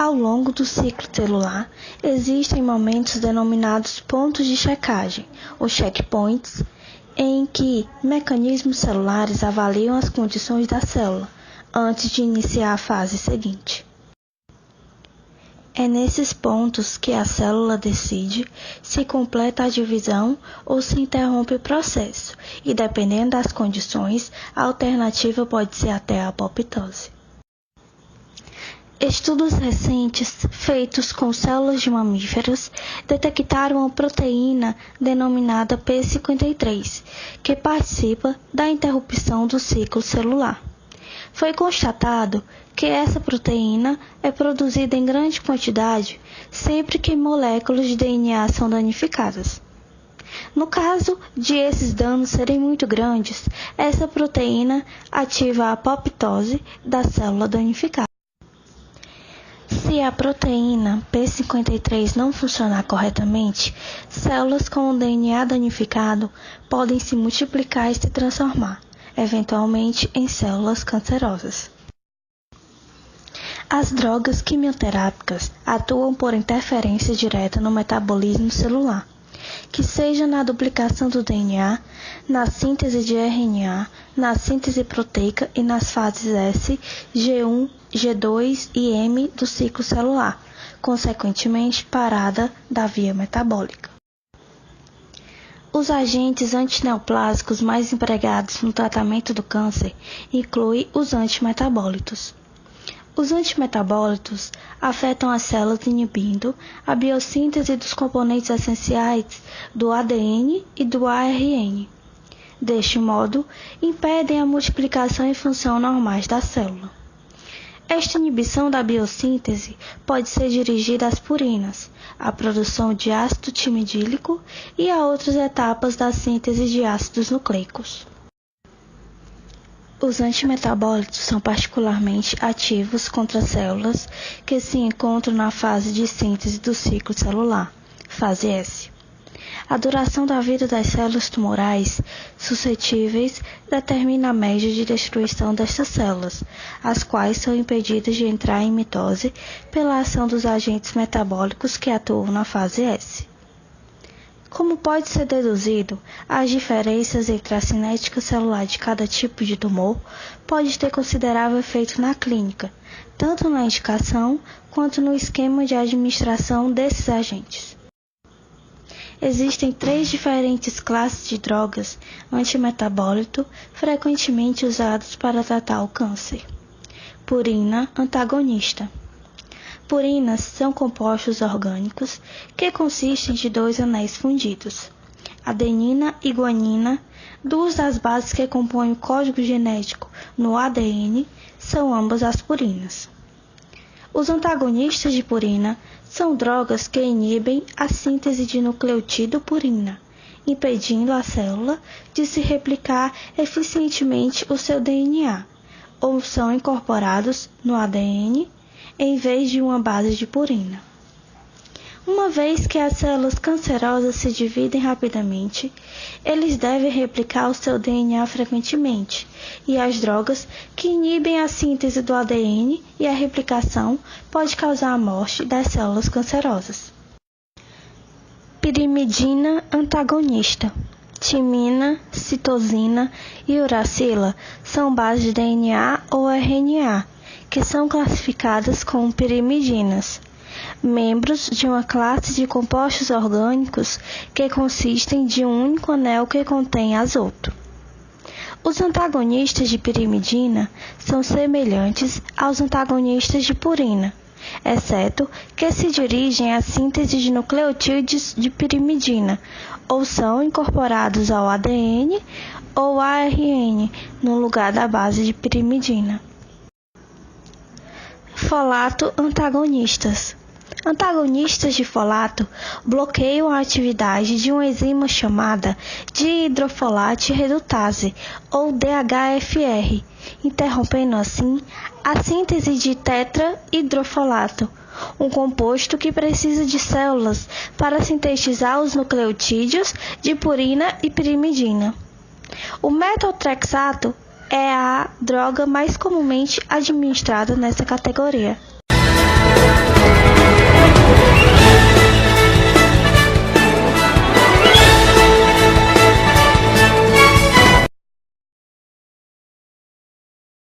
Ao longo do ciclo celular, existem momentos denominados pontos de checagem, ou checkpoints, em que mecanismos celulares avaliam as condições da célula antes de iniciar a fase seguinte. É nesses pontos que a célula decide se completa a divisão ou se interrompe o processo, e dependendo das condições, a alternativa pode ser até a apoptose. Estudos recentes feitos com células de mamíferos detectaram uma proteína denominada P53, que participa da interrupção do ciclo celular. Foi constatado que essa proteína é produzida em grande quantidade sempre que moléculas de DNA são danificadas. No caso de esses danos serem muito grandes, essa proteína ativa a apoptose da célula danificada. Se a proteína P53 não funcionar corretamente, células com o DNA danificado podem se multiplicar e se transformar, eventualmente, em células cancerosas. As drogas quimioterápicas atuam por interferência direta no metabolismo celular, que seja na duplicação do DNA, na síntese de RNA, na síntese proteica e nas fases S, G1, G2 e M do ciclo celular, consequentemente parada da via metabólica. Os agentes antineoplásicos mais empregados no tratamento do câncer incluem os antimetabólitos. Os antimetabólitos afetam as células inibindo a biossíntese dos componentes essenciais do ADN e do ARN. Deste modo, impedem a multiplicação e função normais da célula. Esta inibição da biossíntese pode ser dirigida às purinas, à produção de ácido timidílico e a outras etapas da síntese de ácidos nucleicos. Os antimetabólitos são particularmente ativos contra células que se encontram na fase de síntese do ciclo celular, fase S. A duração da vida das células tumorais suscetíveis determina a média de destruição destas células, as quais são impedidas de entrar em mitose pela ação dos agentes metabólicos que atuam na fase S. Como pode ser deduzido, as diferenças entre a cinética celular de cada tipo de tumor pode ter considerável efeito na clínica, tanto na indicação quanto no esquema de administração desses agentes. Existem 3 diferentes classes de drogas antimetabólito frequentemente usadas para tratar o câncer. Purina antagonista. Purinas são compostos orgânicos que consistem de 2 anéis fundidos. Adenina e guanina, 2 das bases que compõem o código genético no ADN, são ambas as purinas. Os antagonistas de purina são drogas que inibem a síntese de nucleotídeo purina, impedindo a célula de se replicar eficientemente o seu DNA, ou são incorporados no ADN em vez de uma base de purina. Uma vez que as células cancerosas se dividem rapidamente, eles devem replicar o seu DNA frequentemente, e as drogas que inibem a síntese do ADN e a replicação podem causar a morte das células cancerosas. Pirimidina antagonista. Timina, citosina e uracila são bases de DNA ou RNA, que são classificadas como pirimidinas, membros de uma classe de compostos orgânicos que consistem de um único anel que contém azoto. Os antagonistas de pirimidina são semelhantes aos antagonistas de purina, exceto que se dirigem à síntese de nucleotídeos de pirimidina, ou são incorporados ao ADN ou ARN no lugar da base de pirimidina. Folato antagonistas. Antagonistas de folato bloqueiam a atividade de uma enzima chamada dihidrofolate redutase, ou DHFR, interrompendo assim a síntese de tetrahidrofolato, um composto que precisa de células para sintetizar os nucleotídeos de purina e pirimidina. O metotrexato é a droga mais comumente administrada nessa categoria.